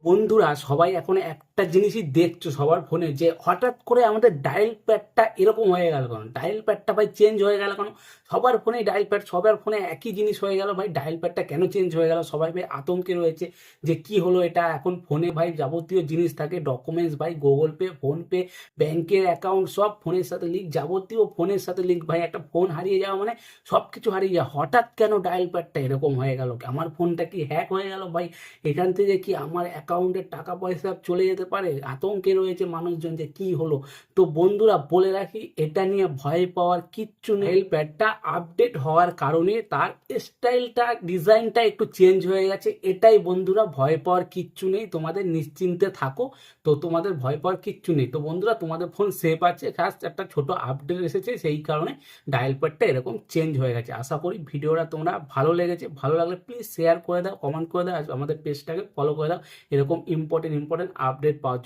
বন্ধুরা সবাই এখন একটা জিনিসই দেখছো সবার ফোনে, যে হঠাৎ করে আমাদের ডায়াল প্যাডটা এরকম হয়ে গেল কেন? ডায়াল প্যাডটা ভাই চেঞ্জ হয়ে গেল কেন? সবার ফোনে ডায়াল প্যাড, সবার ফোনে একই জিনিস হয়ে গেল ভাই। ডায়াল প্যাডটা কেন চেঞ্জ হয়ে গেল? সবাই ভাই আতঙ্কে রয়েছে যে কি হলো এটা। এখন ফোনে ভাই যাবতীয় জিনিস থাকে, ডকুমেন্টস ভাই, গুগল পে, ফোন পে, ব্যাংকের অ্যাকাউন্ট সব ফোনের সাথে লিঙ্ক, যাবতীয় ফোনের সাথে লিঙ্ক। ভাই একটা ফোন হারিয়ে যাওয়া মানে সব কিছু হারিয়ে যাওয়া। হঠাৎ কেন ডায়াল প্যাডটা এরকম হয়ে গেল? আমার ফোনটা কি হ্যাক হয়ে গেল ভাই? এখান থেকে কি আমার অ্যাকাউন্টের টাকা পয়সা চলে যেতে পারে? আতঙ্কে রয়েছে মানুষজন যে কি হলো। তো বন্ধুরা বলে রাখি, এটা নিয়ে ভয় পাওয়ার কিচ্ছু নেই। এই প্যাডটা আপডেট হওয়ার কারণে তার স্টাইলটা, ডিজাইনটা একটু চেঞ্জ হয়ে গেছে, এটাই বন্ধুরা। ভয় পাওয়ার কিচ্ছু নেই, তোমাদের নিশ্চিন্তে থাকো। তো তোমাদের ভয় পাওয়ার কিচ্ছু নেই। তো বন্ধুরা তোমাদের ফোন সেফ আছে, জাস্ট একটা ছোট আপডেট এসেছে, সেই কারণে ডায়াল প্যাডটা এরকম চেঞ্জ হয়ে গেছে। আশা করি ভিডিওটা তোমরা ভালো লেগেছে। ভালো লাগলে প্লিজ শেয়ার করে দাও, কমেন্ট করে দাও, আর আমাদের পেজটাকে ফলো করে দাও এরকম ইম্পর্টেন্ট আপডেট পাওয়ার জন্য।